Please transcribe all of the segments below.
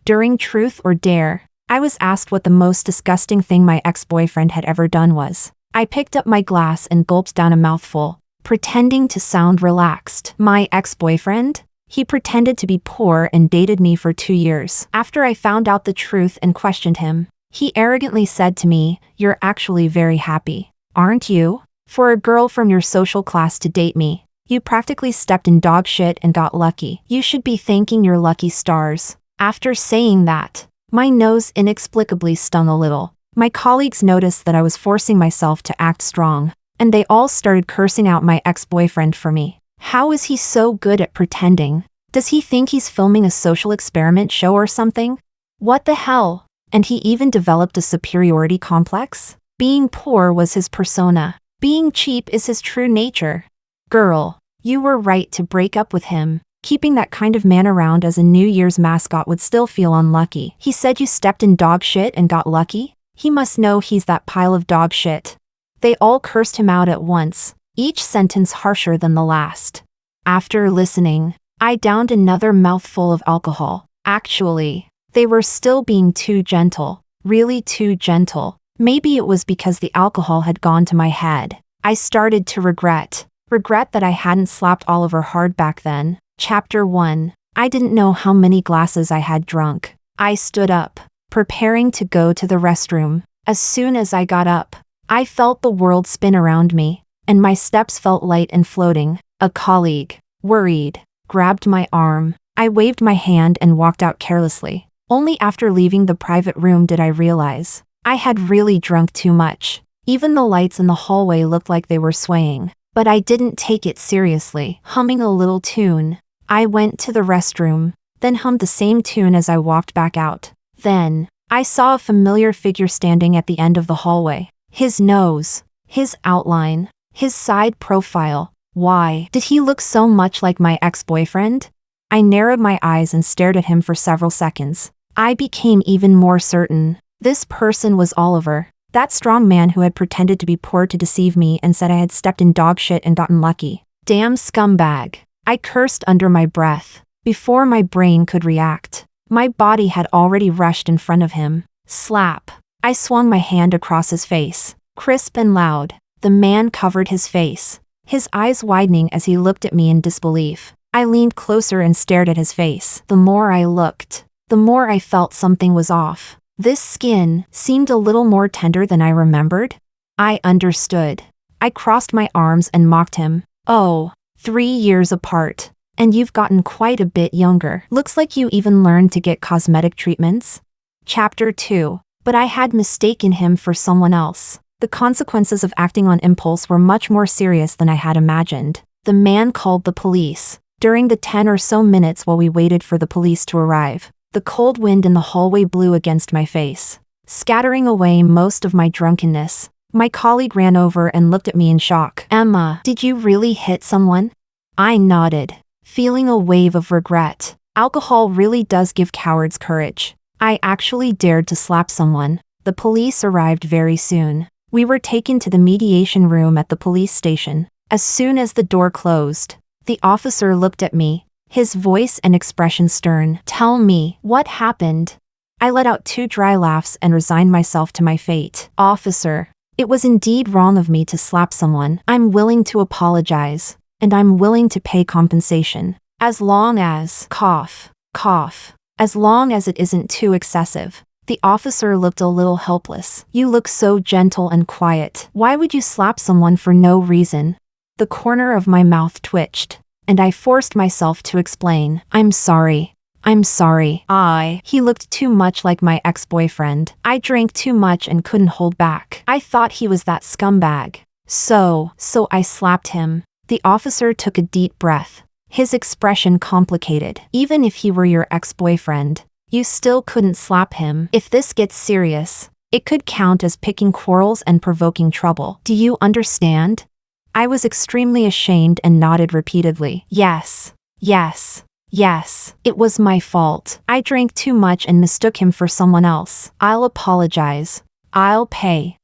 During Truth or Dare, I was asked what the most disgusting thing my ex-boyfriend had ever done was. I picked up my glass and gulped down a mouthful, pretending to sound relaxed. My ex-boyfriend? He pretended to be poor and dated me for 2 years. After I found out the truth and questioned him, he arrogantly said to me, "You're actually very happy, aren't you? For a girl from your social class to date me, you practically stepped in dog shit and got lucky. You should be thanking your lucky stars." After saying that, my nose inexplicably stung a little. My colleagues noticed that I was forcing myself to act strong, and they all started cursing out my ex-boyfriend for me. How is he so good at pretending? Does he think he's filming a social experiment show or something? What the hell? And he even developed a superiority complex? Being poor was his persona. Being cheap is his true nature. Girl, you were right to break up with him. Keeping that kind of man around as a New Year's mascot would still feel unlucky. He said you stepped in dog shit and got lucky? He must know he's that pile of dog shit. They all cursed him out at once, each sentence harsher than the last. After listening, I downed another mouthful of alcohol. Actually, they were still being too gentle, really too gentle. Maybe it was because the alcohol had gone to my head. I started to regret that I hadn't slapped Oliver hard back then. Chapter 1. I didn't know how many glasses I had drunk. I stood up, preparing to go to the restroom. As soon as I got up, I felt the world spin around me, and my steps felt light and floating. A colleague, worried, grabbed my arm. I waved my hand and walked out carelessly. Only after leaving the private room did I realize I had really drunk too much. Even the lights in the hallway looked like they were swaying. But I didn't take it seriously. Humming a little tune, I went to the restroom, then hummed the same tune as I walked back out. Then, I saw a familiar figure standing at the end of the hallway. His nose, his outline, his side profile. Why did he look so much like my ex-boyfriend? I narrowed my eyes and stared at him for several seconds. I became even more certain. This person was Oliver, that strong man who had pretended to be poor to deceive me and said I had stepped in dog shit and gotten lucky. Damn scumbag. I cursed under my breath. Before my brain could react, my body had already rushed in front of him. Slap. I swung my hand across his face. Crisp and loud. The man covered his face, his eyes widening as he looked at me in disbelief. I leaned closer and stared at his face. The more I looked, the more I felt something was off. This skin seemed a little more tender than I remembered. I understood. I crossed my arms and mocked him. Oh, 3 years apart. And you've gotten quite a bit younger. Looks like you even learned to get cosmetic treatments. Chapter 2. But I had mistaken him for someone else. The consequences of acting on impulse were much more serious than I had imagined. The man called the police. During the 10 or so minutes while we waited for the police to arrive, the cold wind in the hallway blew against my face, scattering away most of my drunkenness. My colleague ran over and looked at me in shock. "Emma, did you really hit someone?" I nodded, feeling a wave of regret. Alcohol really does give cowards courage. I actually dared to slap someone. The police arrived very soon. We were taken to the mediation room at the police station. As soon as the door closed, the officer looked at me, his voice and expression stern. "Tell me, what happened?" I let out 2 dry laughs and resigned myself to my fate. "Officer, it was indeed wrong of me to slap someone. I'm willing to apologize, and I'm willing to pay compensation. As long as, cough, cough, as long as it isn't too excessive." The officer looked a little helpless. "You look so gentle and quiet. Why would you slap someone for no reason?" The corner of my mouth twitched, and I forced myself to explain. I'm sorry. He looked too much like my ex-boyfriend. I drank too much and couldn't hold back. I thought he was that scumbag. So I slapped him." The officer took a deep breath, his expression complicated. "Even if he were your ex-boyfriend, you still couldn't slap him. If this gets serious, it could count as picking quarrels and provoking trouble. Do you understand?" I was extremely ashamed and nodded repeatedly. Yes, it was my fault. I drank too much and mistook him for someone else. I'll apologize. I'll pay.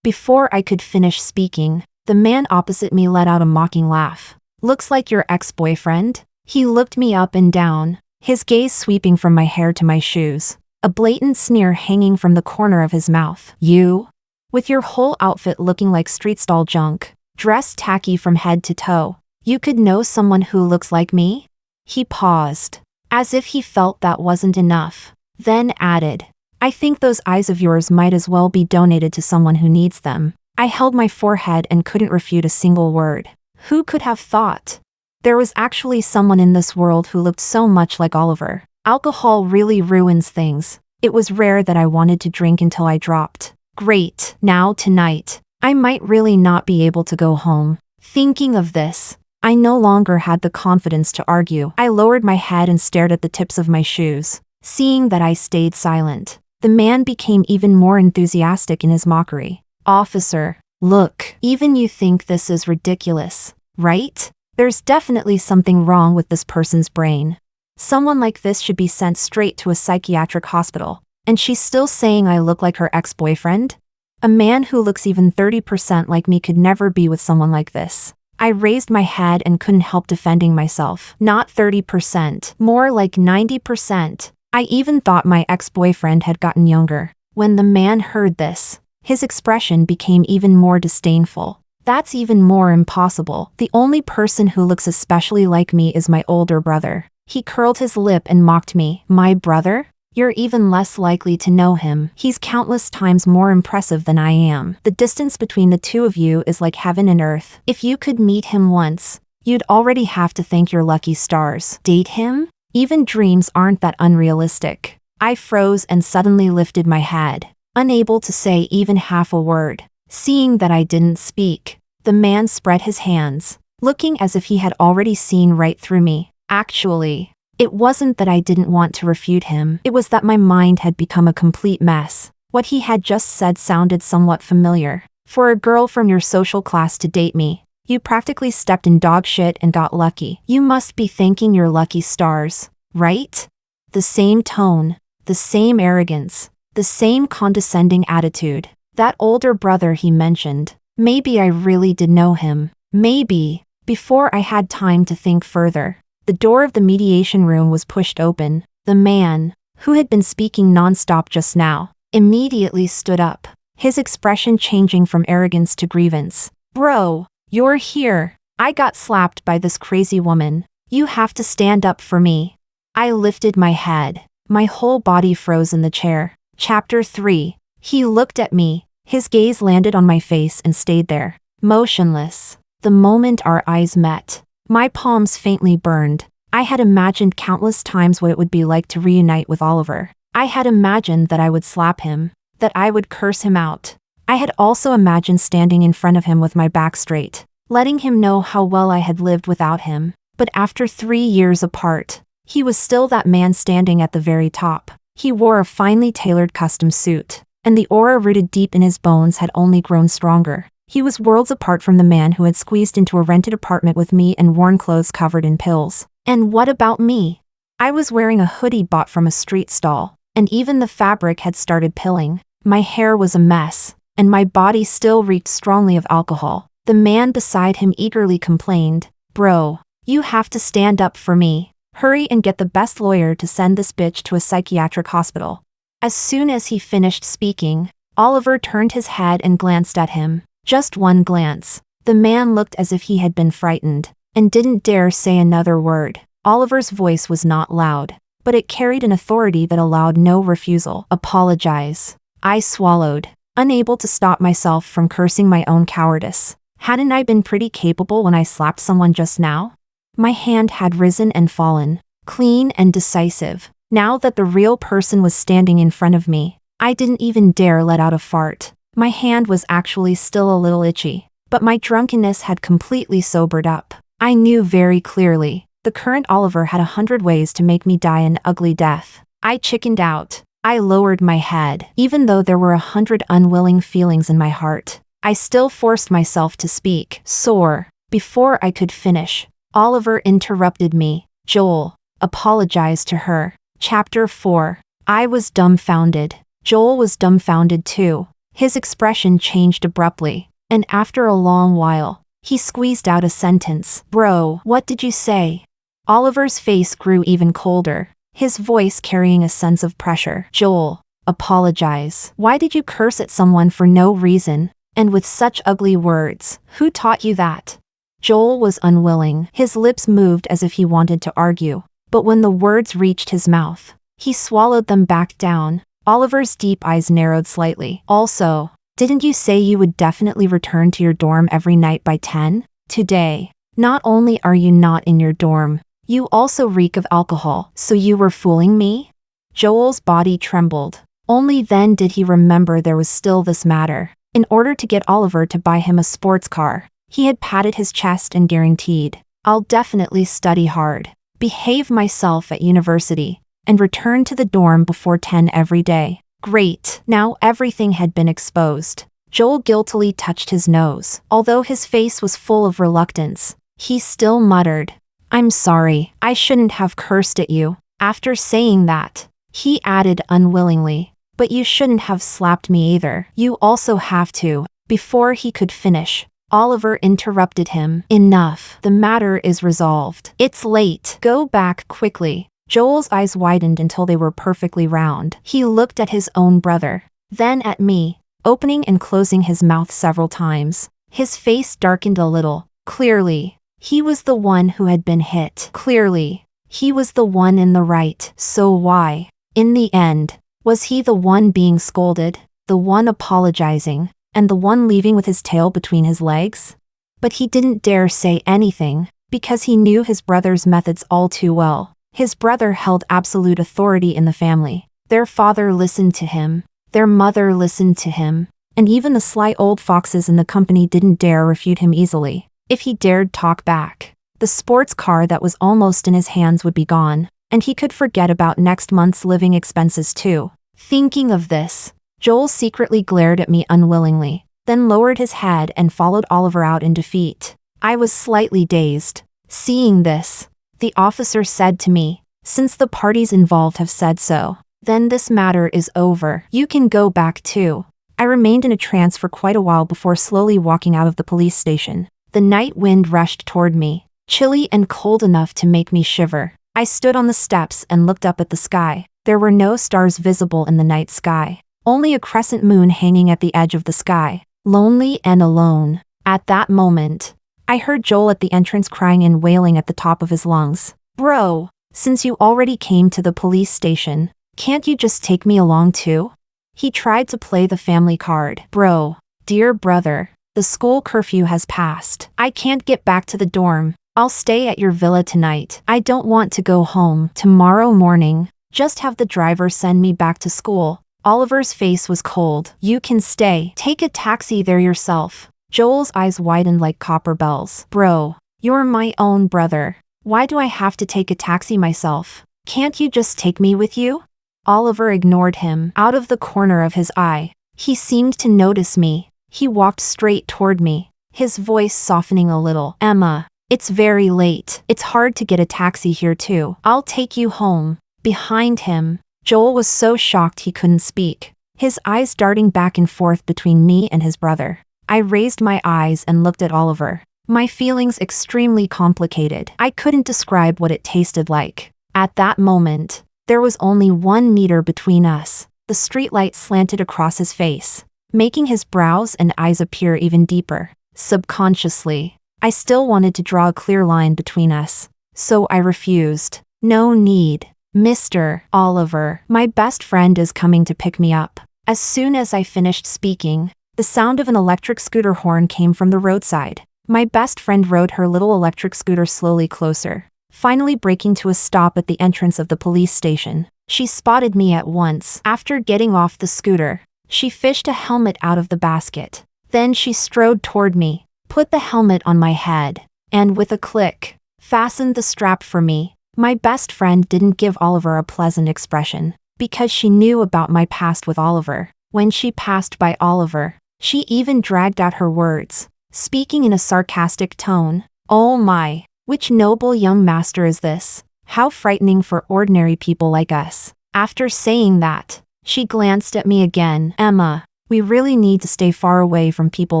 Before I could finish speaking, the man opposite me let out a mocking laugh. "Looks like your ex-boyfriend?" He looked me up and down, his gaze sweeping from my hair to my shoes, a blatant sneer hanging from the corner of his mouth. You? With your whole outfit looking like street stall junk, dressed tacky from head to toe, you could know someone who looks like me? He paused, as if he felt that wasn't enough, then added, I think those eyes of yours might as well be donated to someone who needs them. I held my forehead and couldn't refute a single word. Who could have thought? There was actually someone in this world who looked so much like Oliver. Alcohol really ruins things. It was rare that I wanted to drink until I dropped. Great, now tonight, I might really not be able to go home. Thinking of this, I no longer had the confidence to argue. I lowered my head and stared at the tips of my shoes. Seeing that I stayed silent, the man became even more enthusiastic in his mockery. Officer, look, even you think this is ridiculous, right? There's definitely something wrong with this person's brain. Someone like this should be sent straight to a psychiatric hospital. And she's still saying I look like her ex-boyfriend? A man who looks even 30% like me could never be with someone like this. I raised my head and couldn't help defending myself. Not 30%, more like 90%. I even thought my ex-boyfriend had gotten younger. When the man heard this, his expression became even more disdainful. That's even more impossible. The only person who looks especially like me is my older brother. He curled his lip and mocked me. My brother? You're even less likely to know him. He's countless times more impressive than I am. The distance between the two of you is like heaven and earth. If you could meet him once, you'd already have to thank your lucky stars. Date him? Even dreams aren't that unrealistic. I froze and suddenly lifted my head, unable to say even half a word. Seeing that I didn't speak, the man spread his hands, looking as if he had already seen right through me. Actually, it wasn't that I didn't want to refute him. It was that my mind had become a complete mess. What he had just said sounded somewhat familiar. For a girl from your social class to date me, you practically stepped in dog shit and got lucky. You must be thanking your lucky stars, right? The same tone, the same arrogance, the same condescending attitude. That older brother he mentioned. Maybe I really did know him. Maybe. Before I had time to think further, the door of the mediation room was pushed open. The man, who had been speaking nonstop just now, immediately stood up, his expression changing from arrogance to grievance. Bro, you're here. I got slapped by this crazy woman. You have to stand up for me. I lifted my head. My whole body froze in the chair. Chapter 3. He looked at me. His gaze landed on my face and stayed there, motionless. The moment our eyes met, my palms faintly burned. I had imagined countless times what it would be like to reunite with Oliver. I had imagined that I would slap him, that I would curse him out. I had also imagined standing in front of him with my back straight, letting him know how well I had lived without him. But after 3 years apart, he was still that man standing at the very top. He wore a finely tailored custom suit, and the aura rooted deep in his bones had only grown stronger. He was worlds apart from the man who had squeezed into a rented apartment with me and worn clothes covered in pills. And what about me? I was wearing a hoodie bought from a street stall, and even the fabric had started pilling. My hair was a mess, and my body still reeked strongly of alcohol. The man beside him eagerly complained, Bro, you have to stand up for me. Hurry and get the best lawyer to send this bitch to a psychiatric hospital. As soon as he finished speaking, Oliver turned his head and glanced at him. Just one glance. The man looked as if he had been frightened, and didn't dare say another word. Oliver's voice was not loud, but it carried an authority that allowed no refusal. Apologize. I swallowed, unable to stop myself from cursing my own cowardice. Hadn't I been pretty capable when I slapped someone just now? My hand had risen and fallen, clean and decisive. Now that the real person was standing in front of me, I didn't even dare let out a fart. My hand was actually still a little itchy, but my drunkenness had completely sobered up. I knew very clearly, the current Oliver had 100 ways to make me die an ugly death. I chickened out. I lowered my head. Even though there were 100 unwilling feelings in my heart, I still forced myself to speak. Sore. Before I could finish, Oliver interrupted me. Joel, apologize to her. Chapter 4. I was dumbfounded. Joel was dumbfounded too. His expression changed abruptly, and after a long while, he squeezed out a sentence. Bro, what did you say? Oliver's face grew even colder, his voice carrying a sense of pressure. Joel, apologize. Why did you curse at someone for no reason, and with such ugly words? Who taught you that? Joel was unwilling. His lips moved as if he wanted to argue, but when the words reached his mouth, he swallowed them back down. Oliver's deep eyes narrowed slightly. Also, didn't you say you would definitely return to your dorm every night by 10? Today, not only are you not in your dorm, you also reek of alcohol. So you were fooling me? Joel's body trembled. Only then did he remember there was still this matter. In order to get Oliver to buy him a sports car, he had patted his chest and guaranteed, I'll definitely study hard, behave myself at university, and return to the dorm before 10 every day. Great, now everything had been exposed. Joel guiltily touched his nose. Although his face was full of reluctance, he still muttered, I'm sorry, I shouldn't have cursed at you. After saying that, he added unwillingly, but you shouldn't have slapped me either. You also have to. Before he could finish, Oliver interrupted him. Enough, the matter is resolved. It's late. Go back quickly. Joel's eyes widened until they were perfectly round. He looked at his own brother, then at me, opening and closing his mouth several times. His face darkened a little. Clearly, he was the one who had been hit. Clearly, he was the one in the right. So why, in the end, was he the one being scolded, the one apologizing, and the one leaving with his tail between his legs? But he didn't dare say anything, because he knew his brother's methods all too well. His brother held absolute authority in the family. Their father listened to him, their mother listened to him, and even the sly old foxes in the company didn't dare refute him easily. If he dared talk back, the sports car that was almost in his hands would be gone, and he could forget about next month's living expenses too. Thinking of this, Joel secretly glared at me unwillingly, then lowered his head and followed Oliver out in defeat. I was slightly dazed. Seeing this, the officer said to me, since the parties involved have said so, then this matter is over. You can go back too. I remained in a trance for quite a while before slowly walking out of the police station. The night wind rushed toward me, chilly and cold enough to make me shiver. I stood on the steps and looked up at the sky. There were no stars visible in the night sky, only a crescent moon hanging at the edge of the sky, lonely and alone. At that moment, I heard Joel at the entrance crying and wailing at the top of his lungs. Bro, since you already came to the police station, can't you just take me along too? He tried to play the family card. Bro, dear brother, the school curfew has passed. I can't get back to the dorm. I'll stay at your villa tonight. I don't want to go home. Tomorrow morning, just have the driver send me back to school. Oliver's face was cold. You can stay. Take a taxi there yourself. Joel's eyes widened like copper bells. Bro, you're my own brother. Why do I have to take a taxi myself? Can't you just take me with you? Oliver ignored him. Out of the corner of his eye, he seemed to notice me. He walked straight toward me, his voice softening a little. Emma, it's very late. It's hard to get a taxi here too. I'll take you home. Behind him, Joel was so shocked he couldn't speak, his eyes darting back and forth between me and his brother. I raised my eyes and looked at Oliver, my feelings extremely complicated. I couldn't describe what it tasted like. At that moment, there was only 1 meter between us. The streetlight slanted across his face, making his brows and eyes appear even deeper. Subconsciously, I still wanted to draw a clear line between us, so I refused. No need. Mr. Oliver, my best friend is coming to pick me up. As soon as I finished speaking, the sound of an electric scooter horn came from the roadside. My best friend rode her little electric scooter slowly closer, finally braking to a stop at the entrance of the police station. She spotted me at once. After getting off the scooter, she fished a helmet out of the basket. Then she strode toward me, put the helmet on my head, and with a click, fastened the strap for me. My best friend didn't give Oliver a pleasant expression, because she knew about my past with Oliver. When she passed by Oliver, she even dragged out her words, speaking in a sarcastic tone. Oh my, which noble young master is this? How frightening for ordinary people like us. After saying that, she glanced at me again. Emma, we really need to stay far away from people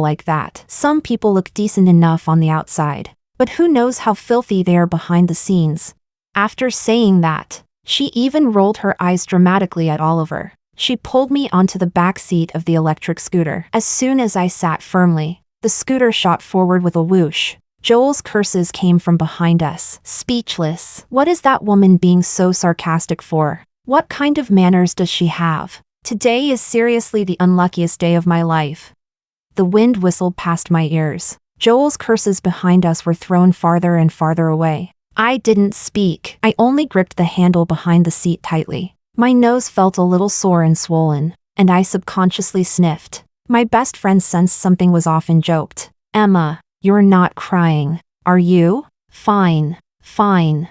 like that. Some people look decent enough on the outside, But who knows how filthy they are behind the scenes. After saying that, she even rolled her eyes dramatically at Oliver. She pulled me onto the back seat of the electric scooter. As soon as I sat firmly, the scooter shot forward with a whoosh. Joel's curses came from behind us. Speechless. What is that woman being so sarcastic for? What kind of manners does she have? Today is seriously the unluckiest day of my life. The wind whistled past my ears. Joel's curses behind us were thrown farther and farther away. I didn't speak. I only gripped the handle behind the seat tightly. My nose felt a little sore and swollen, and I subconsciously sniffed. My best friend sensed something was off and joked. "Emma, you're not crying, are you? Fine.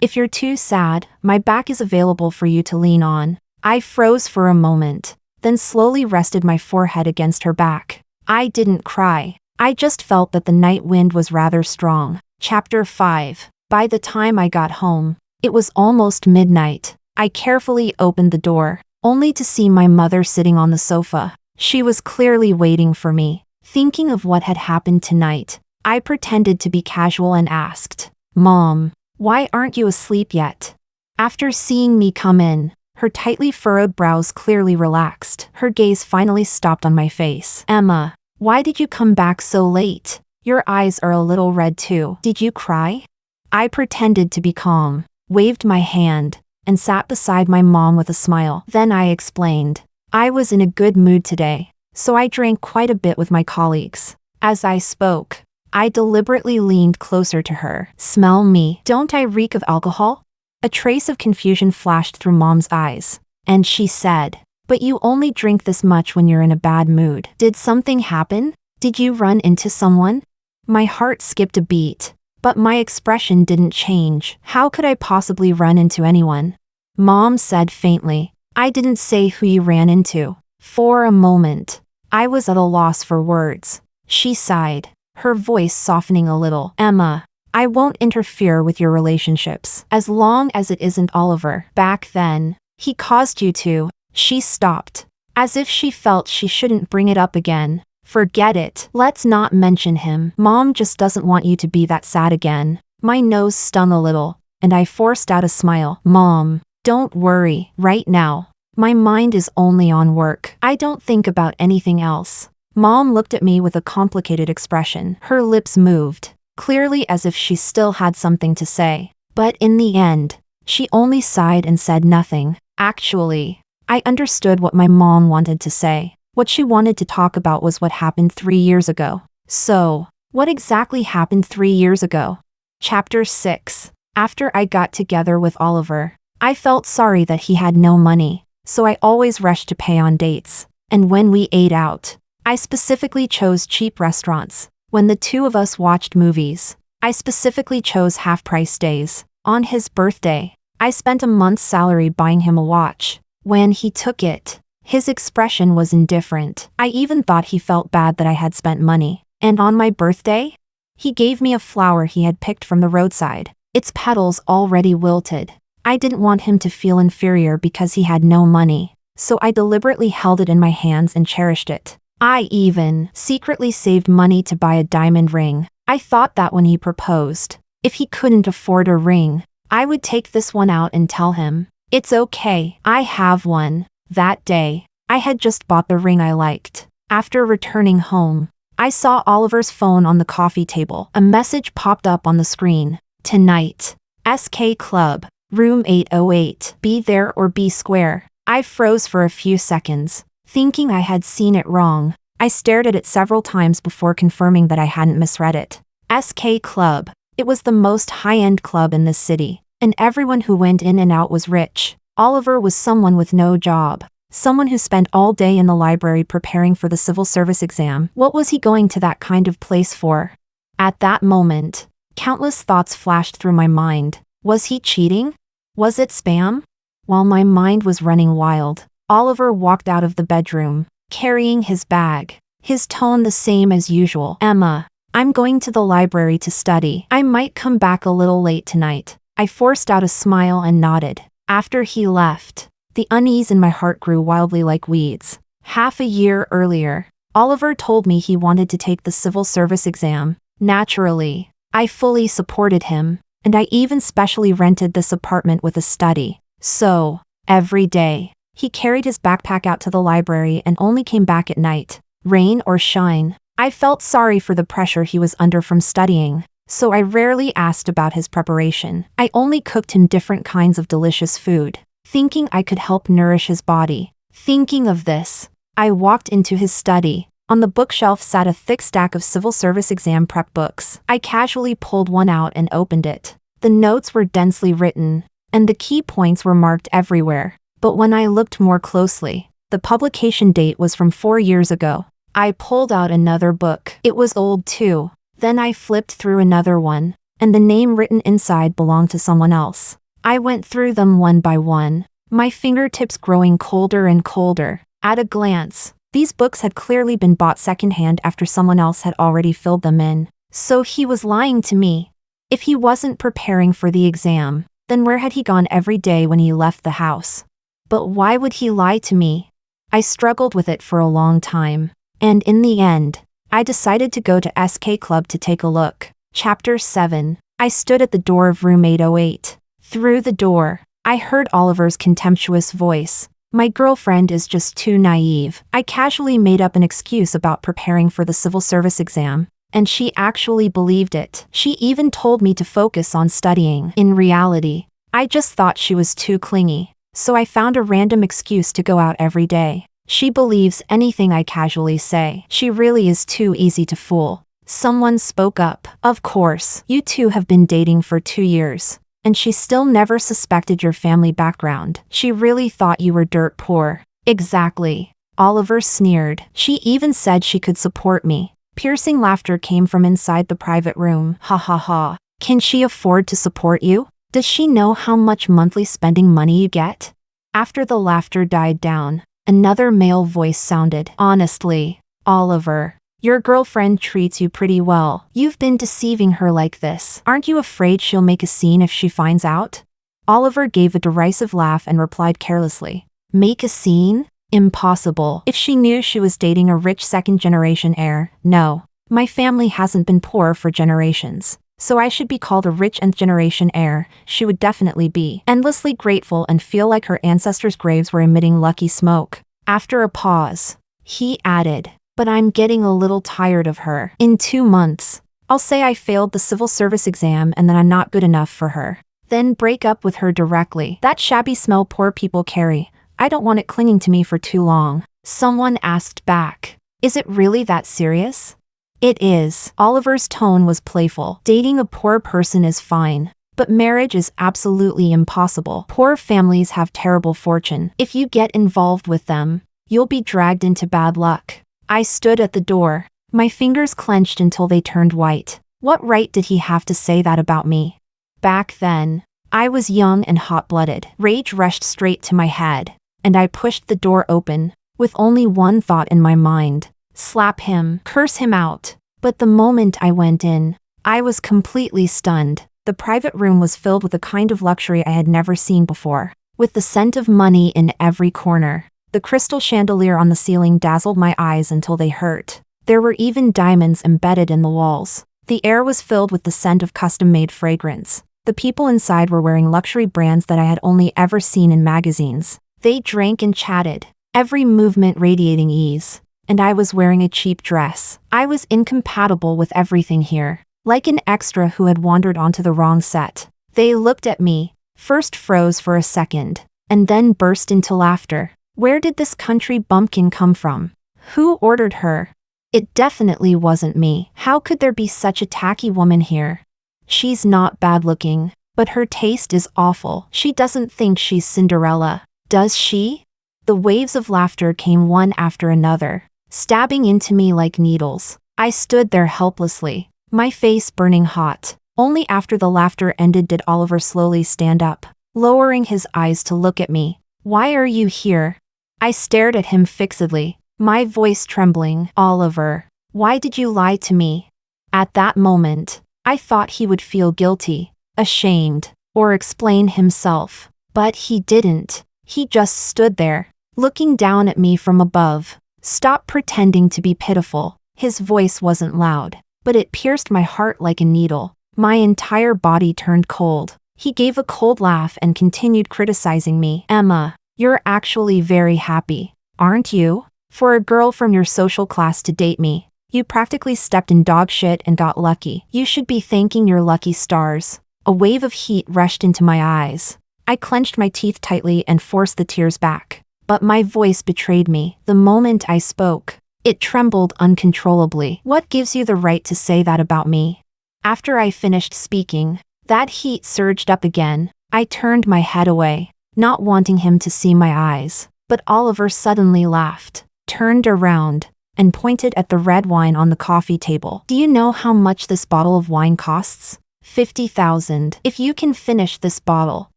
If you're too sad, my back is available for you to lean on." I froze for a moment, then slowly rested my forehead against her back. I didn't cry. I just felt that the night wind was rather strong. Chapter 5. By the time I got home, it was almost midnight. I carefully opened the door, only to see my mother sitting on the sofa. She was clearly waiting for me. Thinking of what had happened tonight, I pretended to be casual and asked, "Mom, why aren't you asleep yet?" After seeing me come in, her tightly furrowed brows clearly relaxed. Her gaze finally stopped on my face. "Emma, why did you come back so late? Your eyes are a little red too. Did you cry?" I pretended to be calm, waved my hand, and sat beside my mom with a smile. Then I explained. I was in a good mood today, so I drank quite a bit with my colleagues. As I spoke, I deliberately leaned closer to her. "Smell me. Don't I reek of alcohol?" A trace of confusion flashed through Mom's eyes, and she said, "But you only drink this much when you're in a bad mood. Did something happen? Did you run into someone?" My heart skipped a beat, but my expression didn't change. How could I possibly run into anyone? Mom said faintly, "I didn't say who you ran into." For a moment, I was at a loss for words. She sighed, her voice softening a little. "Emma, I won't interfere with your relationships, as long as it isn't Oliver. Back then, he caused you to." She stopped, as if she felt she shouldn't bring it up again. "Forget it. Let's not mention him. Mom just doesn't want you to be that sad again." My nose stung a little, and I forced out a smile. "Mom, don't worry. Right now, my mind is only on work. I don't think about anything else." Mom looked at me with a complicated expression. Her lips moved, clearly as if she still had something to say. But in the end, she only sighed and said nothing. Actually, I understood what my mom wanted to say. What she wanted to talk about was what happened 3 years ago. So, what exactly happened 3 years ago? Chapter 6. After I got together with Oliver, I felt sorry that he had no money, so I always rushed to pay on dates. And when we ate out, I specifically chose cheap restaurants. When the two of us watched movies, I specifically chose half-price days. On his birthday, I spent a month's salary buying him a watch. When he took it, his expression was indifferent. I even thought he felt bad that I had spent money. And on my birthday, he gave me a flower he had picked from the roadside, its petals already wilted. I didn't want him to feel inferior because he had no money, so I deliberately held it in my hands and cherished it. I even secretly saved money to buy a diamond ring. I thought that when he proposed, if he couldn't afford a ring, I would take this one out and tell him, "It's okay, I have one." That day, I had just bought the ring I liked. After returning home, I saw Oliver's phone on the coffee table. A message popped up on the screen. "Tonight, SK Club, room 808. Be there or be square." I froze for a few seconds, thinking I had seen it wrong. I stared at it several times before confirming that I hadn't misread it. SK Club. It was the most high-end club in this city, and everyone who went in and out was rich. Oliver was someone with no job, someone who spent all day in the library preparing for the civil service exam. What was he going to that kind of place for? At that moment, countless thoughts flashed through my mind. Was he cheating? Was it spam? While my mind was running wild, Oliver walked out of the bedroom, carrying his bag, his tone the same as usual. "Emma, I'm going to the library to study. I might come back a little late tonight." I forced out a smile and nodded. After he left, the unease in my heart grew wildly like weeds. Half a year earlier, Oliver told me he wanted to take the civil service exam. Naturally, I fully supported him, and I even specially rented this apartment with a study. So, every day, he carried his backpack out to the library and only came back at night, rain or shine. I felt sorry for the pressure he was under from studying, so I rarely asked about his preparation. I only cooked him different kinds of delicious food, thinking I could help nourish his body. Thinking of this, I walked into his study. On the bookshelf sat a thick stack of civil service exam prep books. I casually pulled one out and opened it. The notes were densely written, and the key points were marked everywhere. But when I looked more closely, the publication date was from 4 years ago. I pulled out another book. It was old too. Then I flipped through another one, and the name written inside belonged to someone else. I went through them one by one, my fingertips growing colder and colder. At a glance, these books had clearly been bought secondhand after someone else had already filled them in. So he was lying to me. If he wasn't preparing for the exam, then where had he gone every day when he left the house? But why would he lie to me? I struggled with it for a long time, and in the end, I decided to go to SK Club to take a look. Chapter 7. I stood at the door of room 808. Through the door, I heard Oliver's contemptuous voice. My girlfriend is just too naive. I casually made up an excuse about preparing for the civil service exam, and she actually believed it. She even told me to focus on studying. In reality, I just thought she was too clingy, so I found a random excuse to go out every day. She believes anything I casually say. She really is too easy to fool. Someone spoke up. Of course, you two have been dating for 2 years, and she still never suspected your family background. She really thought you were dirt poor. Exactly. Oliver sneered. She even said she could support me. Piercing laughter came from inside the private room. Ha ha ha. Can she afford to support you? Does she know how much monthly spending money you get? After the laughter died down, another male voice sounded. Honestly, Oliver, your girlfriend treats you pretty well. You've been deceiving her like this. Aren't you afraid she'll make a scene if she finds out? Oliver gave a derisive laugh and replied carelessly. Make a scene? Impossible. If she knew she was dating a rich second-generation heir, no. My family hasn't been poor for generations, so I should be called a rich nth-generation heir. She would definitely be endlessly grateful and feel like her ancestors' graves were emitting lucky smoke. After a pause, he added, but I'm getting a little tired of her. In 2 months, I'll say I failed the civil service exam and that I'm not good enough for her. Then break up with her directly. That shabby smell poor people carry. I don't want it clinging to me for too long. Someone asked back. Is it really that serious? It is. Oliver's tone was playful. Dating a poor person is fine, but marriage is absolutely impossible. Poor families have terrible fortune. If you get involved with them, you'll be dragged into bad luck. I stood at the door, my fingers clenched until they turned white. What right did he have to say that about me? Back then, I was young and hot-blooded. Rage rushed straight to my head, and I pushed the door open, with only one thought in my mind. Slap him, curse him out. But the moment I went in, I was completely stunned. The private room was filled with a kind of luxury I had never seen before, with the scent of money in every corner. The crystal chandelier on the ceiling dazzled my eyes until they hurt. There were even diamonds embedded in the walls. The air was filled with the scent of custom-made fragrance. The people inside were wearing luxury brands that I had only ever seen in magazines. They drank and chatted, every movement radiating ease. And I was wearing a cheap dress. I was incompatible with everything here, like an extra who had wandered onto the wrong set. They looked at me, first froze for a second, and then burst into laughter. Where did this country bumpkin come from? Who ordered her? It definitely wasn't me. How could there be such a tacky woman here? She's not bad-looking, but her taste is awful. She doesn't think she's Cinderella, does she? The waves of laughter came one after another, stabbing into me like needles. I stood there helplessly, my face burning hot. Only after the laughter ended did Oliver slowly stand up, lowering his eyes to look at me. Why are you here? I stared at him fixedly, my voice trembling. Oliver, why did you lie to me? At that moment, I thought he would feel guilty, ashamed, or explain himself. But he didn't. He just stood there, looking down at me from above. Stop pretending to be pitiful. His voice wasn't loud, but it pierced my heart like a needle. My entire body turned cold. He gave a cold laugh and continued criticizing me. Emma, you're actually very happy, aren't you? For a girl from your social class to date me, you practically stepped in dog shit and got lucky. You should be thanking your lucky stars. A wave of heat rushed into my eyes. I clenched my teeth tightly and forced the tears back. But my voice betrayed me. The moment I spoke, it trembled uncontrollably. What gives you the right to say that about me? After I finished speaking, that heat surged up again. I turned my head away, not wanting him to see my eyes. But Oliver suddenly laughed, turned around, and pointed at the red wine on the coffee table. Do you know how much this bottle of wine costs? 50,000. If you can finish this bottle,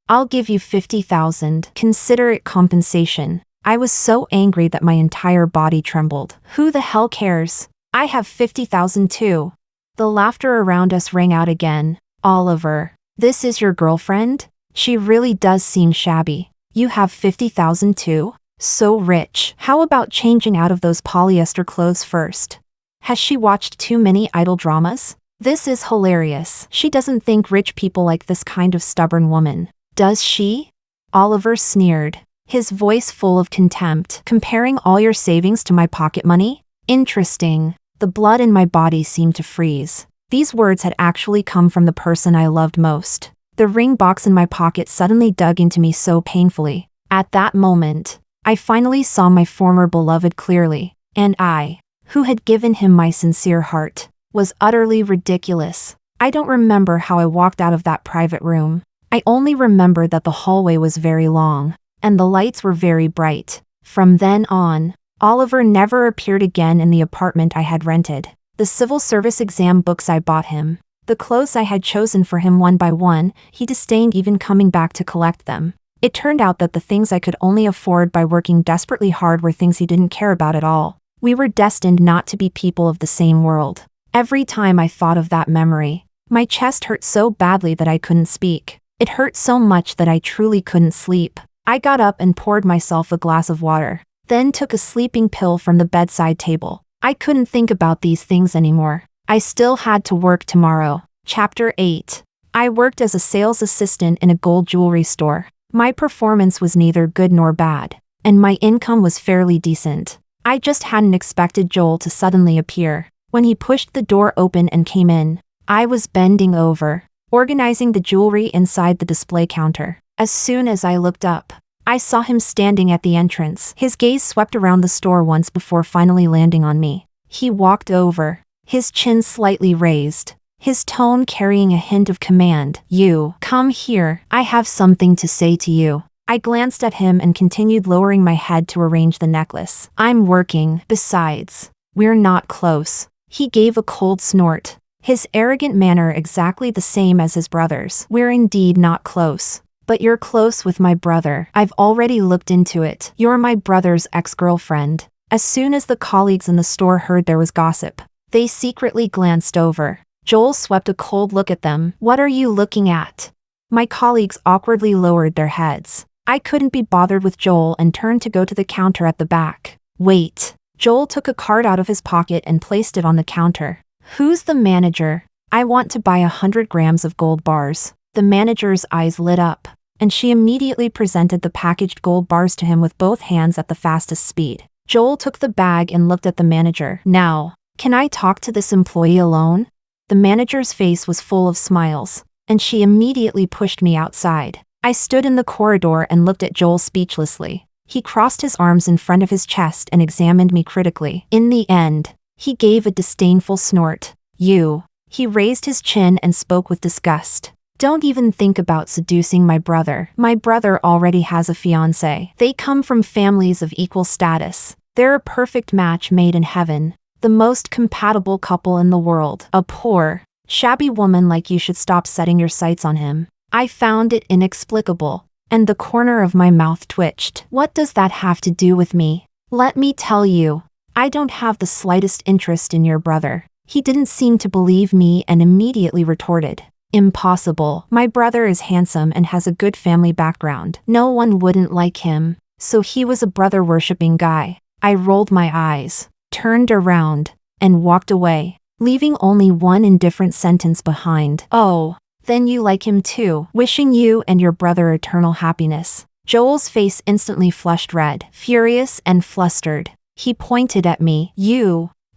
I'll give you 50,000. Consider it compensation. I was so angry that my entire body trembled. Who the hell cares? I have 50,000 too. The laughter around us rang out again. Oliver, this is your girlfriend? She really does seem shabby. You have 50,000 too? So rich. How about changing out of those polyester clothes first? Has she watched too many idol dramas? This is hilarious. She doesn't think rich people like this kind of stubborn woman. Does she? Oliver sneered, his voice full of contempt. Comparing all your savings to my pocket money? Interesting. The blood in my body seemed to freeze. These words had actually come from the person I loved most. The ring box in my pocket suddenly dug into me so painfully. At that moment, I finally saw my former beloved clearly, and I, who had given him my sincere heart, was utterly ridiculous. I don't remember how I walked out of that private room. I only remember that the hallway was very long, and the lights were very bright. From then on, Oliver never appeared again in the apartment I had rented. The civil service exam books I bought him, the clothes I had chosen for him one by one, he disdained even coming back to collect them. It turned out that the things I could only afford by working desperately hard were things he didn't care about at all. We were destined not to be people of the same world. Every time I thought of that memory, my chest hurt so badly that I couldn't speak. It hurt so much that I truly couldn't sleep. I got up and poured myself a glass of water, then took a sleeping pill from the bedside table. I couldn't think about these things anymore. I still had to work tomorrow. Chapter 8. I worked as a sales assistant in a gold jewelry store. My performance was neither good nor bad, and my income was fairly decent. I just hadn't expected Joel to suddenly appear. When he pushed the door open and came in, I was bending over, organizing the jewelry inside the display counter. As soon as I looked up, I saw him standing at the entrance. His gaze swept around the store once before finally landing on me. He walked over, his chin slightly raised, his tone carrying a hint of command. You, come here, I have something to say to you. I glanced at him and continued lowering my head to arrange the necklace. I'm working. Besides, we're not close. He gave a cold snort, his arrogant manner exactly the same as his brother's. We're indeed not close. But you're close with my brother. I've already looked into it. You're my brother's ex-girlfriend. As soon as the colleagues in the store heard there was gossip, they secretly glanced over. Joel swept a cold look at them. What are you looking at? My colleagues awkwardly lowered their heads. I couldn't be bothered with Joel and turned to go to the counter at the back. Wait. Joel took a card out of his pocket and placed it on the counter. Who's the manager? I want to buy 100 grams of gold bars. The manager's eyes lit up, and she immediately presented the packaged gold bars to him with both hands at the fastest speed. Joel took the bag and looked at the manager. Now, can I talk to this employee alone? The manager's face was full of smiles, and she immediately pushed me outside. I stood in the corridor and looked at Joel speechlessly. He crossed his arms in front of his chest and examined me critically. In the end, he gave a disdainful snort. You. He raised his chin and spoke with disgust. Don't even think about seducing my brother. My brother already has a fiancé. They come from families of equal status. They're a perfect match made in heaven. The most compatible couple in the world. A poor, shabby woman like you should stop setting your sights on him. I found it inexplicable, and the corner of my mouth twitched. What does that have to do with me? Let me tell you, I don't have the slightest interest in your brother. He didn't seem to believe me and immediately retorted. Impossible. My brother is handsome and has a good family background. No one wouldn't like him, so he was a brother-worshipping guy. I rolled my eyes, turned around, and walked away. leaving only one indifferent sentence behind. "Oh, then you like him too. Wishing you and your brother eternal happiness." Joel's face instantly flushed red, furious and flustered. He pointed at me.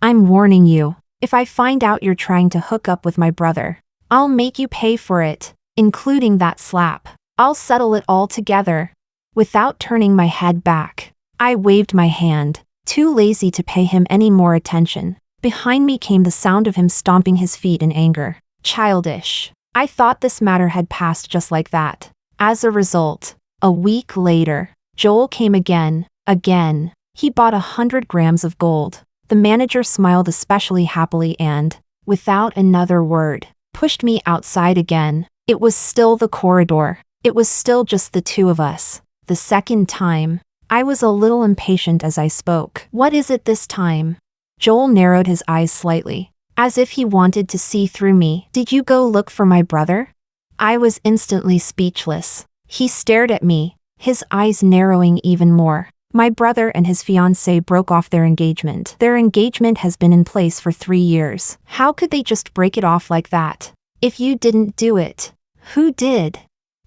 I'm warning you. If I find out you're trying to hook up with my brother, I'll make you pay for it, including that slap. I'll settle it all together." Without turning my head back, I waved my hand, too lazy to pay him any more attention. Behind me came the sound of him stomping his feet in anger. Childish. I thought this matter had passed just like that. As a result, a week later, Joel came again. He bought 100 grams of gold. The manager smiled especially happily and, without another word, pushed me outside again. It was still the corridor. It was still just the two of us. The second time, I was a little impatient as I spoke. "What is it this time?" Joel narrowed his eyes slightly, as if he wanted to see through me. "Did you go look for my brother?" I was instantly speechless. He stared at me, his eyes narrowing even more. "My brother and his fiancée broke off their engagement. Their engagement has been in place for 3 years. How could they just break it off like that? If you didn't do it, who did?"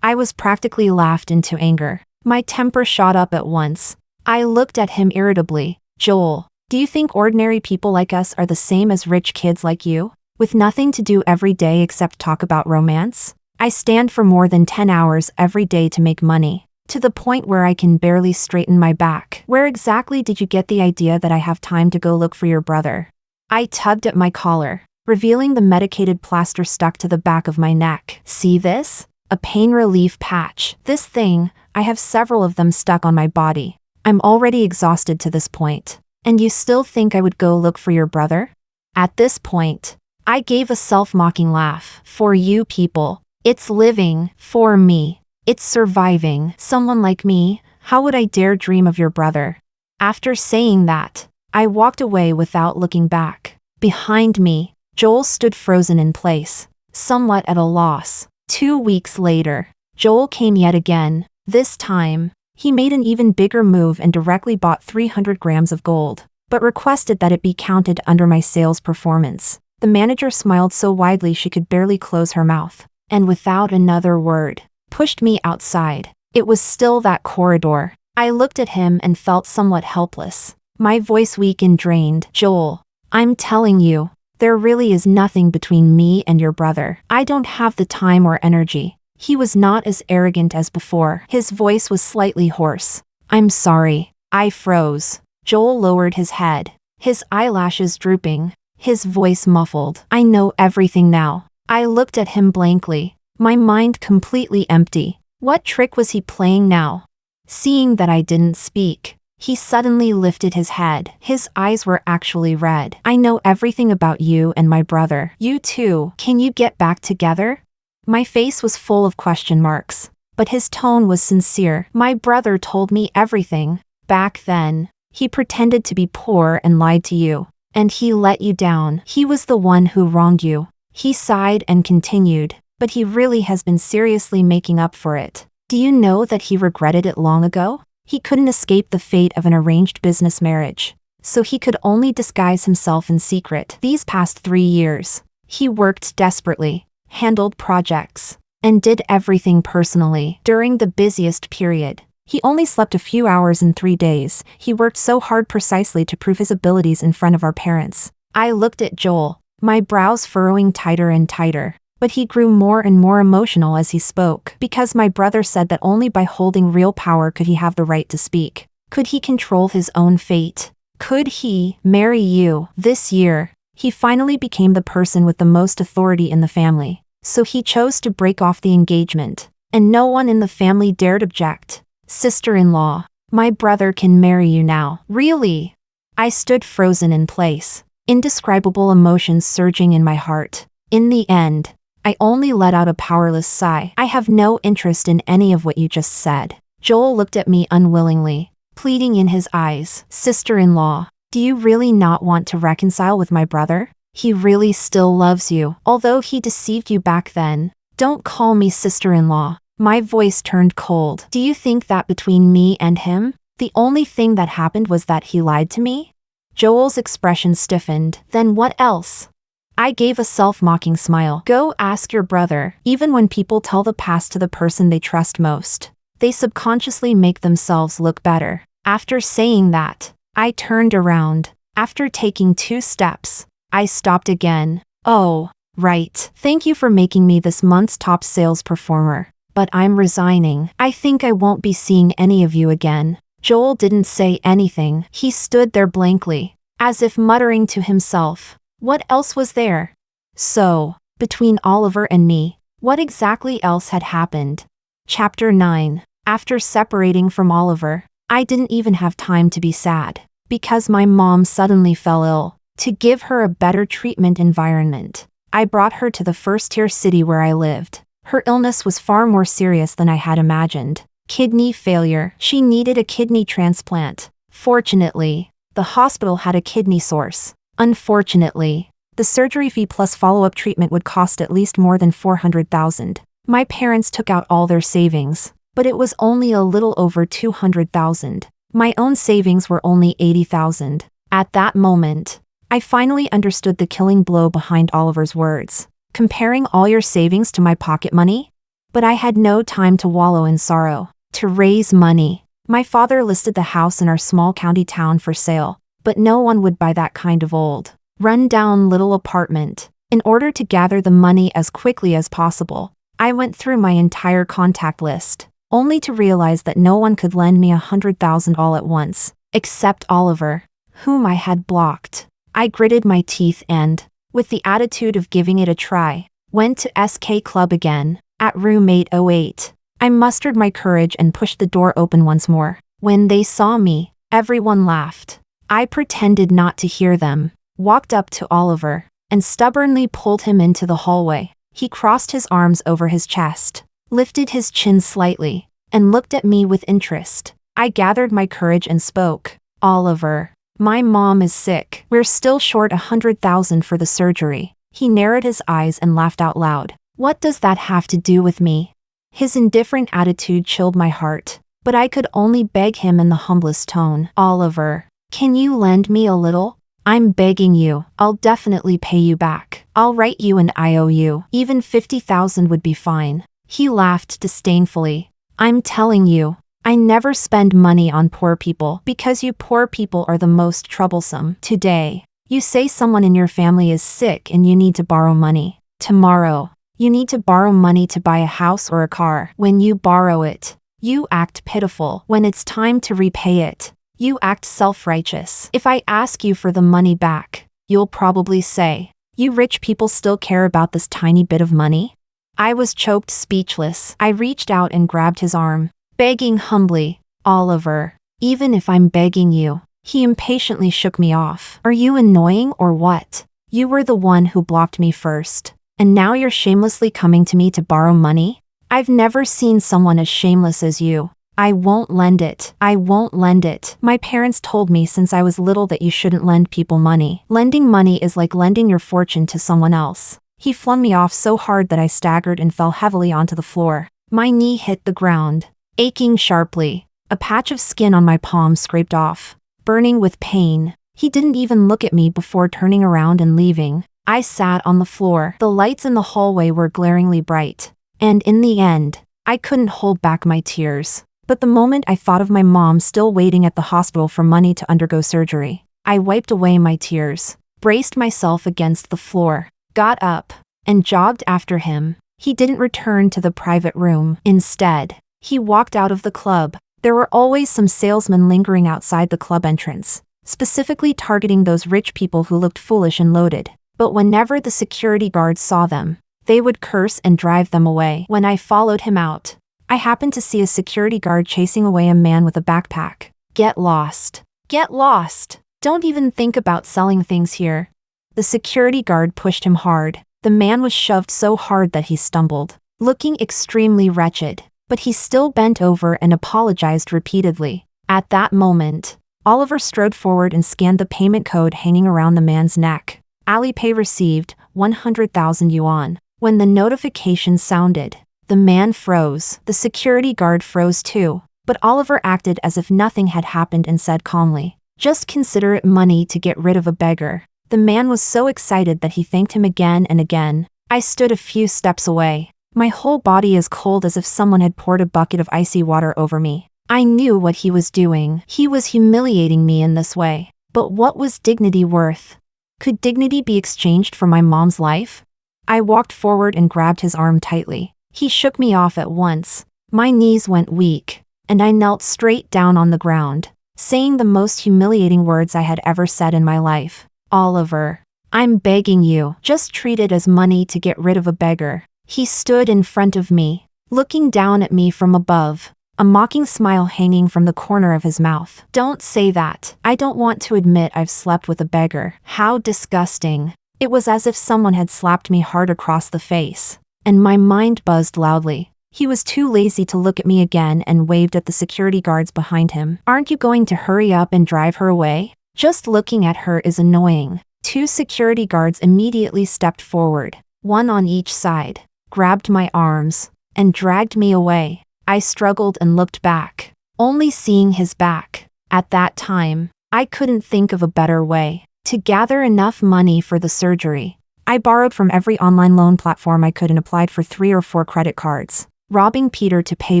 I was practically laughed into anger. My temper shot up at once. I looked at him irritably. "Joel, do you think ordinary people like us are the same as rich kids like you, with nothing to do every day except talk about romance? I stand for more than 10 hours every day to make money, to the point where I can barely straighten my back. Where exactly did you get the idea that I have time to go look for your brother?" I tugged at my collar, revealing the medicated plaster stuck to the back of my neck. "See this? A pain relief patch. This thing, I have several of them stuck on my body. I'm already exhausted to this point. And you still think I would go look for your brother?" At this point, I gave a self-mocking laugh. "For you people, it's living. For me, it's surviving. Someone like me, how would I dare dream of your brother?" After saying that, I walked away without looking back. Behind me, Joel stood frozen in place, somewhat at a loss. 2 weeks later, Joel came yet again. This time, he made an even bigger move and directly bought 300 grams of gold, but requested that it be counted under my sales performance. The manager smiled so widely she could barely close her mouth, and without another word, pushed me outside. It was still that corridor. I looked at him and felt somewhat helpless. My voice weak and drained. "Joel, I'm telling you, there really is nothing between me and your brother. I don't have the time or energy." He was not as arrogant as before. His voice was slightly hoarse. "I'm sorry." I froze. Joel lowered his head, his eyelashes drooping, his voice muffled. "I know everything now." I looked at him blankly, my mind completely empty. What trick was he playing now? Seeing that I didn't speak, he suddenly lifted his head. His eyes were actually red. "I know everything about you and my brother. You too. Can you get back together?" My face was full of question marks, but his tone was sincere. "My brother told me everything. Back then, he pretended to be poor and lied to you, and he let you down. He was the one who wronged you." He sighed and continued, "But he really has been seriously making up for it. Do you know that he regretted it long ago? He couldn't escape the fate of an arranged business marriage, so he could only disguise himself in secret. These past 3 years, he worked desperately, handled projects, and did everything personally. During the busiest period, he only slept a few hours in 3 days. He worked so hard precisely to prove his abilities in front of our parents." I looked at Joel, my brows furrowing tighter and tighter, but he grew more and more emotional as he spoke. "Because my brother said that only by holding real power could he have the right to speak. Could he control his own fate? Could he marry you? This year, he finally became the person with the most authority in the family. So he chose to break off the engagement, and no one in the family dared object. Sister-in-law, my brother can marry you now." "Really?" I stood frozen in place, indescribable emotions surging in my heart. In the end, I only let out a powerless sigh. "I have no interest in any of what you just said." Joel looked at me unwillingly, pleading in his eyes. "Sister-in-law, do you really not want to reconcile with my brother? He really still loves you, although he deceived you back then." "Don't call me sister-in-law." My voice turned cold. "Do you think that between me and him, the only thing that happened was that he lied to me?" Joel's expression stiffened. "Then what else?" I gave a self-mocking smile. Go ask your brother. Even when people tell the past to the person they trust most, they subconsciously make themselves look better. After saying that, I turned around. After taking 2 steps, I stopped again. Oh, right. Thank you for making me this month's top sales performer. But I'm resigning. I think I won't be seeing any of you again. Joel didn't say anything. He stood there blankly, as if muttering to himself. What else was there? So, between Oliver and me, what exactly else had happened? Chapter 9. After separating from Oliver, I didn't even have time to be sad, because my mom suddenly fell ill. To give her a better treatment environment, I brought her to the first-tier city where I lived. Her illness was far more serious than I had imagined. Kidney failure. She needed a kidney transplant. Fortunately, the hospital had a kidney source. Unfortunately, the surgery fee plus follow-up treatment would cost at least more than $400,000. My parents took out all their savings, but it was only a little over $200,000. My own savings were only $80,000. At that moment, I finally understood the killing blow behind Oliver's words. Comparing all your savings to my pocket money? But I had no time to wallow in sorrow. To raise money, my father listed the house in our small county town for sale, but no one would buy that kind of old, run-down little apartment. In order to gather the money as quickly as possible, I went through my entire contact list, only to realize that no one could lend me $100,000 all at once, except Oliver, whom I had blocked. I gritted my teeth and, with the attitude of giving it a try, went to SK Club again, at room 808. I mustered my courage and pushed the door open once more. When they saw me, everyone laughed. I pretended not to hear them, walked up to Oliver, and stubbornly pulled him into the hallway. He crossed his arms over his chest, lifted his chin slightly, and looked at me with interest. I gathered my courage and spoke. Oliver, my mom is sick. We're still short $100,000 for the surgery. He narrowed his eyes and laughed out loud. What does that have to do with me? His indifferent attitude chilled my heart, but I could only beg him in the humblest tone. Oliver, can you lend me a little? I'm begging you. I'll definitely pay you back. I'll write you an IOU. Even $50,000 would be fine. He laughed disdainfully. I'm telling you, I never spend money on poor people because you poor people are the most troublesome. Today, you say someone in your family is sick and you need to borrow money. Tomorrow, you need to borrow money to buy a house or a car. When you borrow it, you act pitiful. When it's time to repay it, you act self-righteous. If I ask you for the money back, you'll probably say, you rich people still care about this tiny bit of money? I was choked speechless. I reached out and grabbed his arm, begging humbly, Oliver, even if I'm begging you. He impatiently shook me off. Are you annoying or what? You were the one who blocked me first, and now you're shamelessly coming to me to borrow money? I've never seen someone as shameless as you. I won't lend it. I won't lend it. My parents told me since I was little that you shouldn't lend people money. Lending money is like lending your fortune to someone else. He flung me off so hard that I staggered and fell heavily onto the floor. My knee hit the ground, aching sharply. A patch of skin on my palm scraped off, burning with pain. He didn't even look at me before turning around and leaving. I sat on the floor. The lights in the hallway were glaringly bright, and in the end, I couldn't hold back my tears. But the moment I thought of my mom still waiting at the hospital for money to undergo surgery, I wiped away my tears, braced myself against the floor, got up, and jogged after him. He didn't return to the private room. Instead, he walked out of the club. There were always some salesmen lingering outside the club entrance, specifically targeting those rich people who looked foolish and loaded. But whenever the security guards saw them, they would curse and drive them away. When I followed him out, I happened to see a security guard chasing away a man with a backpack. Get lost. Get lost. Don't even think about selling things here. The security guard pushed him hard. The man was shoved so hard that he stumbled, looking extremely wretched, but he still bent over and apologized repeatedly. At that moment, Oliver strode forward and scanned the payment code hanging around the man's neck. Alipay received 100,000 yuan. When the notification sounded, the man froze. The security guard froze too, but Oliver acted as if nothing had happened and said calmly, just consider it money to get rid of a beggar. The man was so excited that he thanked him again and again. I stood a few steps away, my whole body as cold as if someone had poured a bucket of icy water over me. I knew what he was doing. He was humiliating me in this way. But what was dignity worth? Could dignity be exchanged for my mom's life? I walked forward and grabbed his arm tightly. He shook me off at once. My knees went weak, and I knelt straight down on the ground, saying the most humiliating words I had ever said in my life. Oliver, I'm begging you, just treat it as money to get rid of a beggar. He stood in front of me, looking down at me from above, a mocking smile hanging from the corner of his mouth. Don't say that. I don't want to admit I've slept with a beggar. How disgusting. It was as if someone had slapped me hard across the face, and my mind buzzed loudly. He was too lazy to look at me again and waved at the security guards behind him. Aren't you going to hurry up and drive her away? Just looking at her is annoying. 2 security guards immediately stepped forward, one on each side, grabbed my arms, and dragged me away. I struggled and looked back, only seeing his back. At that time, I couldn't think of a better way to gather enough money for the surgery. I borrowed from every online loan platform I could and applied for 3 or 4 credit cards, robbing Peter to pay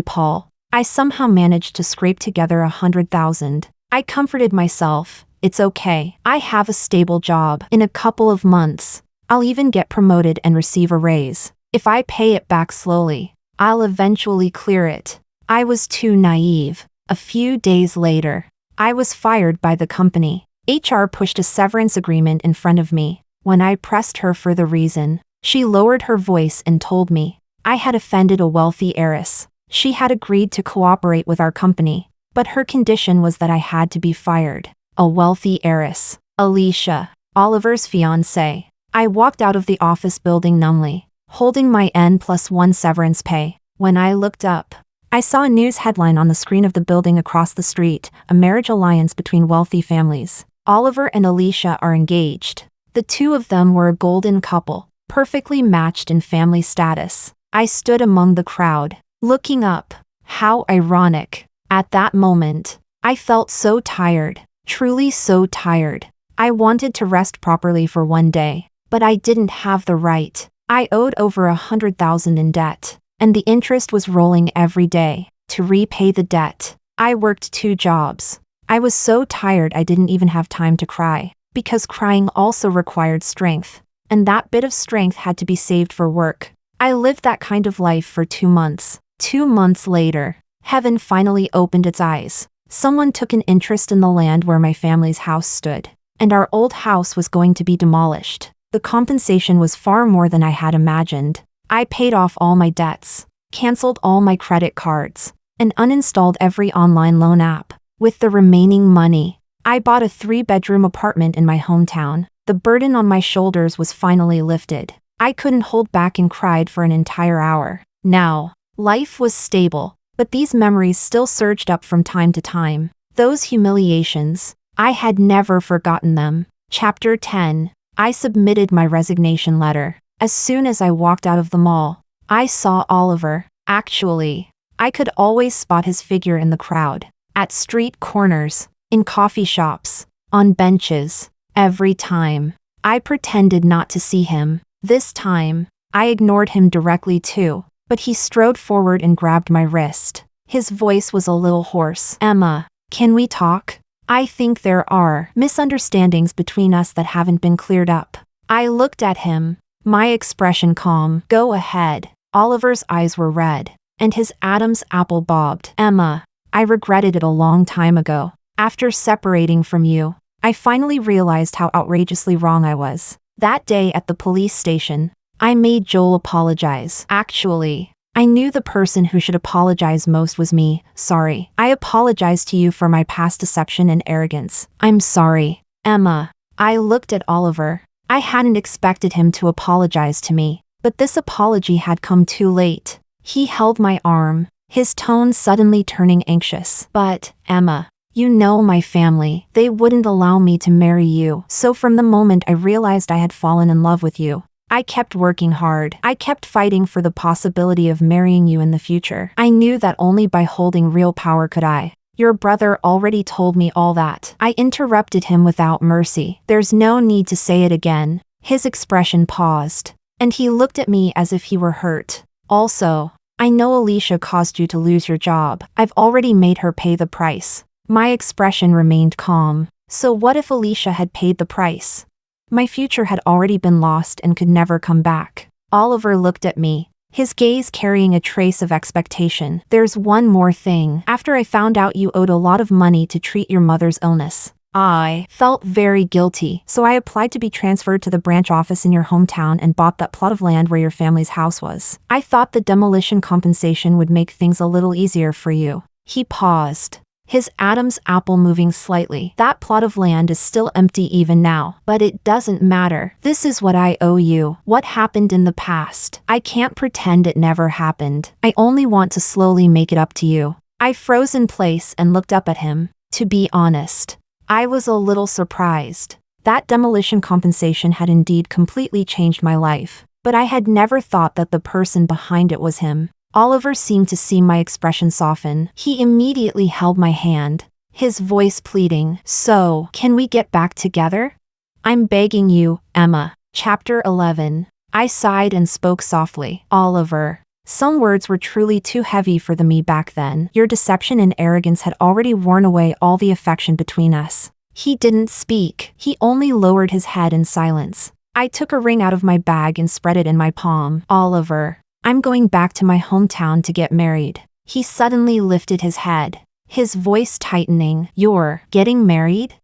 Paul. I somehow managed to scrape together $100,000. I comforted myself. It's okay. I have a stable job. In a couple of months, I'll even get promoted and receive a raise. If I pay it back slowly, I'll eventually clear it. I was too naive. A few days later, I was fired by the company. HR pushed a severance agreement in front of me. When I pressed her for the reason, she lowered her voice and told me I had offended a wealthy heiress. She had agreed to cooperate with our company, but her condition was that I had to be fired. A wealthy heiress. Alicia, Oliver's fiancée. I walked out of the office building numbly, holding my N+1 severance pay. When I looked up, I saw a news headline on the screen of the building across the street, a marriage alliance between wealthy families. Oliver and Alicia are engaged. The 2 of them were a golden couple, perfectly matched in family status. I stood among the crowd, looking up. How ironic. At that moment, I felt so tired, truly so tired. I wanted to rest properly for one day, but I didn't have the right. I owed over $100,000 in debt, and the interest was rolling every day. To repay the debt, I worked 2 jobs. I was so tired I didn't even have time to cry, because crying also required strength, and that bit of strength had to be saved for work. I lived that kind of life for 2 months. 2 months later, heaven finally opened its eyes. Someone took an interest in the land where my family's house stood, and our old house was going to be demolished. The compensation was far more than I had imagined. I paid off all my debts, canceled all my credit cards, and uninstalled every online loan app. With the remaining money, I bought a 3-bedroom apartment in my hometown. The burden on my shoulders was finally lifted. I couldn't hold back and cried for an entire hour. Now, life was stable, but these memories still surged up from time to time. Those humiliations, I had never forgotten them. Chapter 10. I submitted my resignation letter. As soon as I walked out of the mall, I saw Oliver. Actually, I could always spot his figure in the crowd, at street corners, in coffee shops, on benches. Every time, I pretended not to see him. This time, I ignored him directly too, but he strode forward and grabbed my wrist. His voice was a little hoarse. Emma, can we talk? I think there are misunderstandings between us that haven't been cleared up. I looked at him, my expression calm. Go ahead. Oliver's eyes were red, and his Adam's apple bobbed. Emma, I regretted it a long time ago. After separating from you, I finally realized how outrageously wrong I was. That day at the police station, I made Joel apologize. Actually, I knew the person who should apologize most was me. Sorry. I apologize to you for my past deception and arrogance. I'm sorry. Emma. I looked at Oliver. I hadn't expected him to apologize to me, but this apology had come too late. He held my arm, his tone suddenly turning anxious. But, Emma, you know my family. They wouldn't allow me to marry you. So from the moment I realized I had fallen in love with you, I kept working hard. I kept fighting for the possibility of marrying you in the future. I knew that only by holding real power could I. Your brother already told me all that. I interrupted him without mercy. There's no need to say it again. His expression paused, and he looked at me as if he were hurt. Also, I know Alicia caused you to lose your job. I've already made her pay the price. My expression remained calm. So what if Alicia had paid the price? My future had already been lost and could never come back. Oliver looked at me, his gaze carrying a trace of expectation. There's one more thing. After I found out you owed a lot of money to treat your mother's illness, I felt very guilty, so I applied to be transferred to the branch office in your hometown and bought that plot of land where your family's house was. I thought the demolition compensation would make things a little easier for you. He paused, his Adam's apple moving slightly. That plot of land is still empty even now, but it doesn't matter. This is what I owe you. What happened in the past? I can't pretend it never happened. I only want to slowly make it up to you. I froze in place and looked up at him. To be honest, I was a little surprised. That demolition compensation had indeed completely changed my life, but I had never thought that the person behind it was him. Oliver seemed to see my expression soften. He immediately held my hand, his voice pleading. So, can we get back together? I'm begging you, Emma. Chapter 11. I sighed and spoke softly. Oliver. Some words were truly too heavy for me back then. Your deception and arrogance had already worn away all the affection between us. He didn't speak. He only lowered his head in silence. I took a ring out of my bag and spread it in my palm. Oliver. I'm going back to my hometown to get married. He suddenly lifted his head, his voice tightening. You're getting married?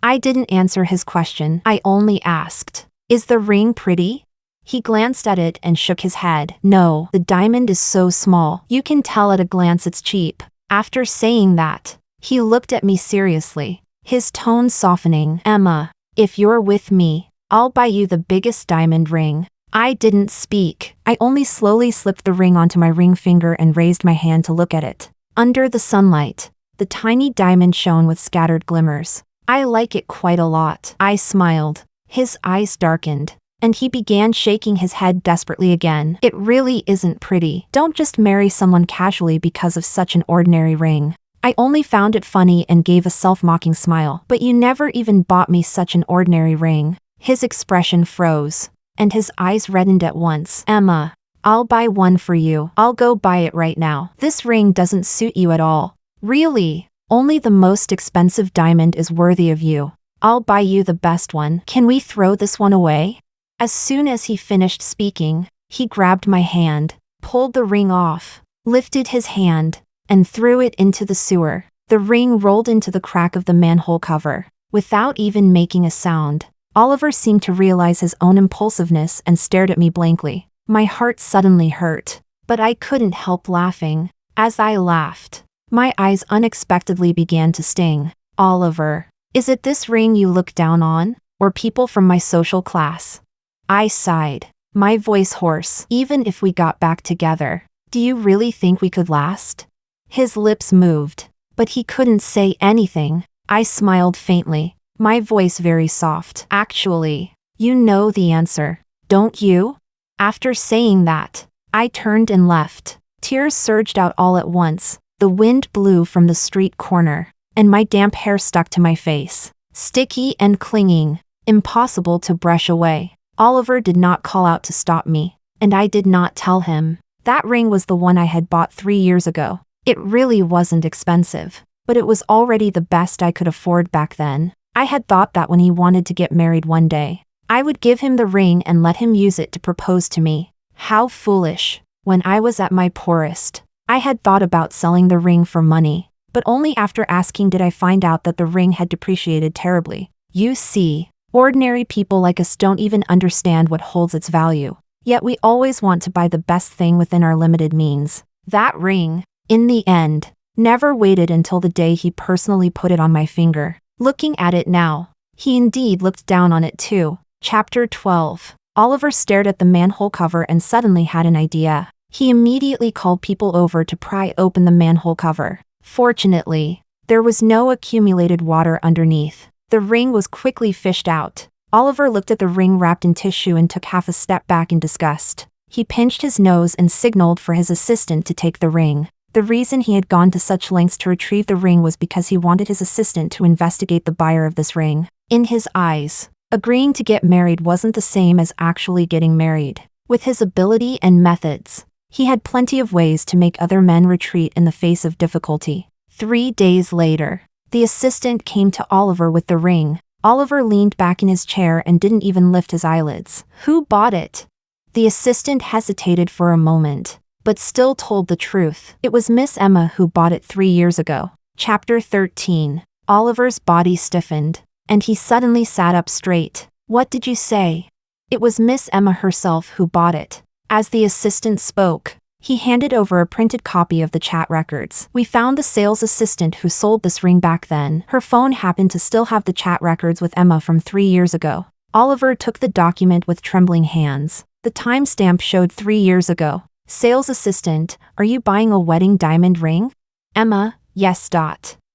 I didn't answer his question. I only asked, is the ring pretty? He glanced at it and shook his head. No, the diamond is so small. You can tell at a glance it's cheap. After saying that, he looked at me seriously, his tone softening. Emma, if you're with me, I'll buy you the biggest diamond ring. I didn't speak. I only slowly slipped the ring onto my ring finger and raised my hand to look at it. Under the sunlight, the tiny diamond shone with scattered glimmers. I like it quite a lot. I smiled. His eyes darkened, and he began shaking his head desperately again. It really isn't pretty. Don't just marry someone casually because of such an ordinary ring. I only found it funny and gave a self-mocking smile. But you never even bought me such an ordinary ring. His expression froze, and his eyes reddened at once. Emma, I'll buy one for you. I'll go buy it right now. This ring doesn't suit you at all. Really? Only the most expensive diamond is worthy of you. I'll buy you the best one. Can we throw this one away? As soon as he finished speaking, he grabbed my hand, pulled the ring off, lifted his hand, and threw it into the sewer. The ring rolled into the crack of the manhole cover, without even making a sound. Oliver seemed to realize his own impulsiveness and stared at me blankly. My heart suddenly hurt, but I couldn't help laughing. As I laughed, my eyes unexpectedly began to sting. Oliver, is it this ring you look down on, or people from my social class? I sighed, my voice hoarse. Even if we got back together, do you really think we could last? His lips moved, but he couldn't say anything. I smiled faintly, my voice very soft. Actually, you know the answer, don't you? After saying that, I turned and left. Tears surged out all at once. The wind blew from the street corner, and my damp hair stuck to my face, sticky and clinging, impossible to brush away. Oliver did not call out to stop me, and I did not tell him. That ring was the one I had bought 3 years ago. It really wasn't expensive, but it was already the best I could afford back then. I had thought that when he wanted to get married one day, I would give him the ring and let him use it to propose to me. How foolish. When I was at my poorest, I had thought about selling the ring for money, but only after asking did I find out that the ring had depreciated terribly. You see, ordinary people like us don't even understand what holds its value. Yet we always want to buy the best thing within our limited means. That ring, in the end, never waited until the day he personally put it on my finger. Looking at it now, he indeed looked down on it too. Chapter 12. Oliver stared at the manhole cover and suddenly had an idea. He immediately called people over to pry open the manhole cover. Fortunately, there was no accumulated water underneath. The ring was quickly fished out. Oliver looked at the ring wrapped in tissue and took half a step back in disgust. He pinched his nose and signaled for his assistant to take the ring. The reason he had gone to such lengths to retrieve the ring was because he wanted his assistant to investigate the buyer of this ring. In his eyes, agreeing to get married wasn't the same as actually getting married. With his ability and methods, he had plenty of ways to make other men retreat in the face of difficulty. 3 days later, the assistant came to Oliver with the ring. Oliver leaned back in his chair and didn't even lift his eyelids. "Who bought it?" The assistant hesitated for a moment, but still told the truth. "It was Miss Emma who bought it 3 years ago." Chapter 13. Oliver's body stiffened, and he suddenly sat up straight. "What did you say?" "It was Miss Emma herself who bought it." As the assistant spoke, he handed over a printed copy of the chat records. "We found the sales assistant who sold this ring back then. Her phone happened to still have the chat records with Emma from 3 years ago." Oliver took the document with trembling hands. The timestamp showed 3 years ago. "Sales assistant, are you buying a wedding diamond ring?" "Emma, yes.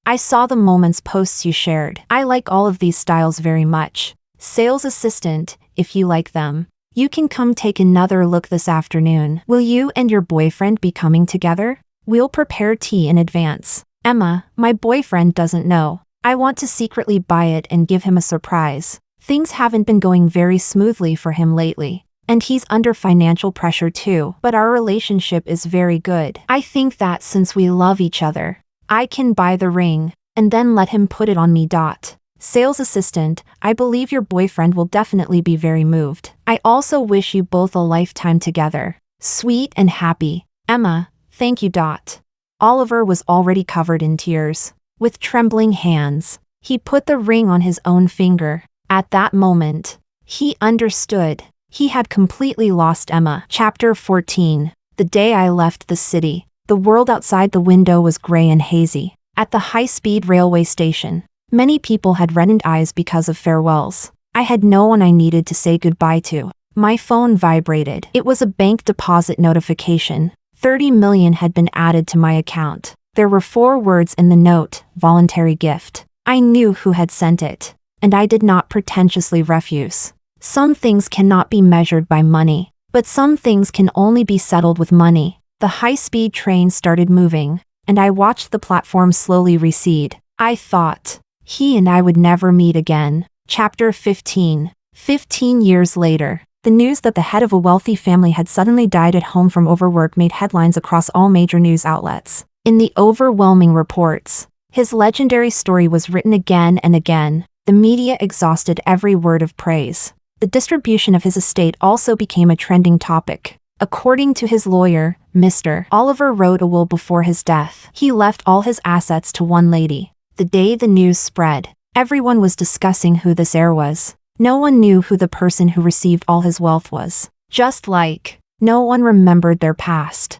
I saw the Moments posts you shared. I like all of these styles very much. Sales assistant, if you like them, you can come take another look this afternoon. Will you and your boyfriend be coming together? We'll prepare tea in advance." "Emma, my boyfriend doesn't know. I want to secretly buy it and give him a surprise. Things haven't been going very smoothly for him lately. And he's under financial pressure too, but our relationship is very good. I think that since we love each other, I can buy the ring, and then let him put it on me. Sales assistant, I believe your boyfriend will definitely be very moved. I also wish you both a lifetime together. Sweet and happy. Emma, thank you. Oliver was already covered in tears. With trembling hands, he put the ring on his own finger. At that moment, he understood. He had completely lost Emma. Chapter 14. The day I left the city, the world outside the window was gray and hazy. At the high-speed railway station, many people had reddened eyes because of farewells. I had no one I needed to say goodbye to. My phone vibrated. It was a bank deposit notification. 30 million had been added to my account. There were 4 words in the note: voluntary gift. I knew who had sent it, and I did not pretentiously refuse. Some things cannot be measured by money, but some things can only be settled with money. The high-speed train started moving, and I watched the platform slowly recede. I thought, he and I would never meet again. Chapter 15. 15 years later, the news that the head of a wealthy family had suddenly died at home from overwork made headlines across all major news outlets. In the overwhelming reports, his legendary story was written again and again. The media exhausted every word of praise. The distribution of his estate also became a trending topic. According to his lawyer, Mr. Oliver wrote a will before his death. He left all his assets to one lady. The day the news spread, everyone was discussing who this heir was. No one knew who the person who received all his wealth was. Just like no one remembered their past.